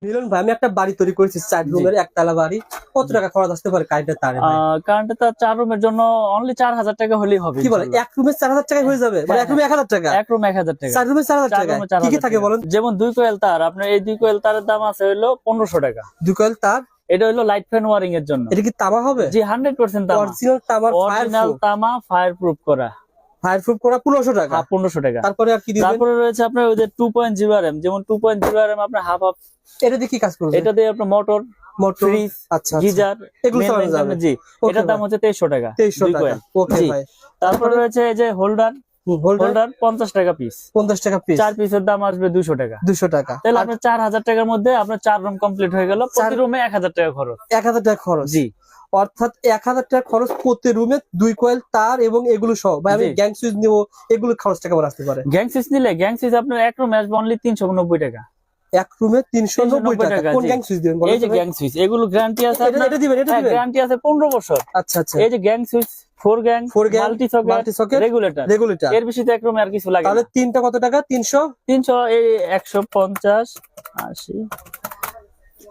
মিলন ভাই, আমি একটা বাড়ি তৈরি করেছি 4 রুমের একতলা বাড়ি। কত টাকা খরচ আসতে পারে কারেন্টের তারে? কারেন্টের তার 4 রুমের জন্য অনলি 4000 টাকা হলেই হবে। কি বলে, এক রুমে 4000 টাকায় হয়ে যাবে? মানে এক রুমে 1000 টাকা? এক রুমে 1000 টাকা, 4 রুমে 4000 টাকা। কি কি থাকে বলেন? যেমন 2 কোয়েল তার, আপনার এই 2 কোয়েল তারের দাম আছে হলো 1500 টাকা। 2 কয়েল তার? এটা হলো লাইট ফ্যান ওয়ারিং এর জন্য। এটা কি তামা হবে? জি 100% তামা, অরিজিনাল তামা, অরিজিনাল তামা, ফায়ার প্রুফ করা। ফায়ারপ্রুফ করা 1500 টাকা। 1500 টাকা। তারপরে আর কি দিবেন? তারপরে রয়েছে আপনার ওই যে 2.0 RM, যেমন 2.0 RM আপনার হাফ হাফ। এটা দিয়ে কি কাজ করবে? এটা দিয়ে আপনার মোটর, ফ্রিজ, আচ্ছা গিজার এগুলো চালানো যাবে। জি, এটার দাম হচ্ছে 2300 টাকা। 2300 টাকা। ওকে ভাই। তারপরে রয়েছে এই যে হোল্ডার, হোল্ডার 50 টাকা পিস। 50 টাকা পিস। 4 পিসের দাম আসবে 200 টাকা। 200 টাকা। তাহলে আপনার 4000 টাকার মধ্যে আপনার 4 রুম কমপ্লিট হয়ে গেল। প্রতি রুমে 1000 টাকা খরচ। 1000 টাকা খরচ। জি, অর্থাৎ 1000 টাকা খরচ প্রতি রুমে, 2 কয়েল তার এবং এগুলো সহ। ভাই আমি গ্যাং সুইচ নিব, এগুলো খরচটা কেমন আসতে পারে? গ্যাং সুইচ নিলে, গ্যাং সুইচ আপনার এক রুমে আসবে অনলি 390 টাকা। এক রুমে 390 টাকা। কোন গ্যাং সুইচ দিবেন বলেন? এই যে গ্যাং সুইচ, এগুলো গ্যারান্টি আছে আপনার। এটা দিবেন, এটা দিবেন। গ্যারান্টি আছে 15 বছর। আচ্ছা আচ্ছা। এই যে gang switch 4 gang, multi socket, regulator. এর বেশি তো এক রুমে আর কিছু লাগে না। তাহলে তিনটা কত টাকা? 300 এই 150 80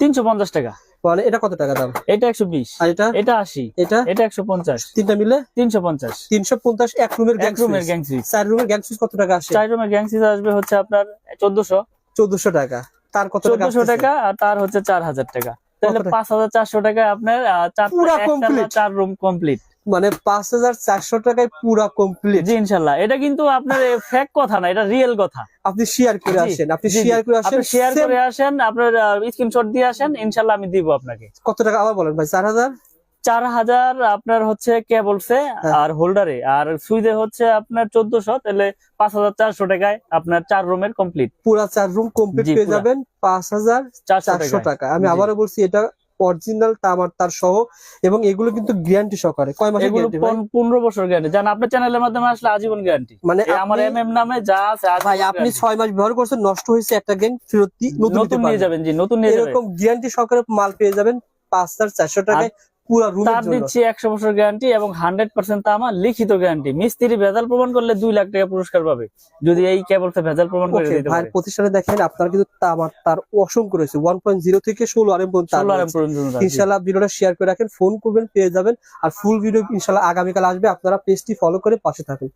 350 টাকা। মানে এটা কত টাকা দাম? এটা 120, আর এটা? এটা 80, এটা? এটা 150। তিনটা মিলে 350। 350 এক রুমের গ্যাং সুইচ। Gang switch. 4 রুমের গ্যাং সুইচ কত টাকা আসে? 4 রুমের গ্যাং সুইচ আসবে হচ্ছে আপনার 1400 টাকা। তার কত টাকা? 1400 টাকা। আর তার হচ্ছে 4000 টাকা। তাহলে 5400 টাকায় আপনার পুরো কমপ্লিট 4 রুম কমপ্লিট। মানে 5400 টাকায় পুরো কমপ্লিট। জি ইনশাআল্লাহ। এটা কিন্তু আপনার ফেক কথা না, এটা রিয়েল কথা। আপনি শেয়ার করে আসেন, শেয়ার করে আসেন, আপনার স্ক্রিনশট দিয়ে আসেন, ইনশাআল্লাহ আমি দিব আপনাকে। কত টাকা আবার বলেন ভাই? 4000? 4000 আপনার হচ্ছে কেবলসে আর হোল্ডারে, আর সুইচে হচ্ছে আপনার 1400। তাহলে 5400 টাকায় আপনার 4 রুমের কমপ্লিট। পুরো 4 রুম কমপ্লিট পেয়ে যাবেন 5400 টাকা। আমি আবারও বলছি, এটা অরিজিনাল তামার তার সহ, এবং এগুলো কিন্তু গ্যারান্টি সহকারে। কয় মাসের গ্যারান্টি ভাই? 15 বছর গ্যারান্টি। জান আপনার চ্যানেলের মাধ্যমে আসলে আজীবন গ্যারান্টি। মানে আমার এমএম নামে যা আছে ভাই, আপনি 6 মাস ব্যবহার করছেন, নষ্ট হয়েছে, একটা গ্যাং ফেরত নতুন নিয়ে যাবেন। জি, নতুন নিয়ে যাবেন। এরকম গ্যারান্টি সহকারে মাল পেয়ে যাবেন 5400 টাকায় পুরো রুমের তার জন্য। দিচ্ছি 100 বছর গ্যারান্টি এবং 100% তামা লিখিত গ্যারান্টি। মিস্ত্রি ভেজাল প্রমাণ করলে 2 লাখ টাকা পুরস্কার পাবে যদি এই কেবলটা ভেজাল প্রমাণ করে দিতে ভাই পারে। প্রতিষ্ঠানে দেখেন, আপনারা কিন্তু তামার তার অসংখ্য রয়েছে, 1.0 থেকে 16 RM পর্যন্ত। ইনশাআল্লাহ ভিডিওটা শেয়ার করে রাখেন, ফোন করবেন, পেয়ে যাবেন। আর ফুল ভিডিও ইনশাআল্লাহ আগামীকাল আসবে। আপনারা পেজটি ফলো করে পাশে থাকুন।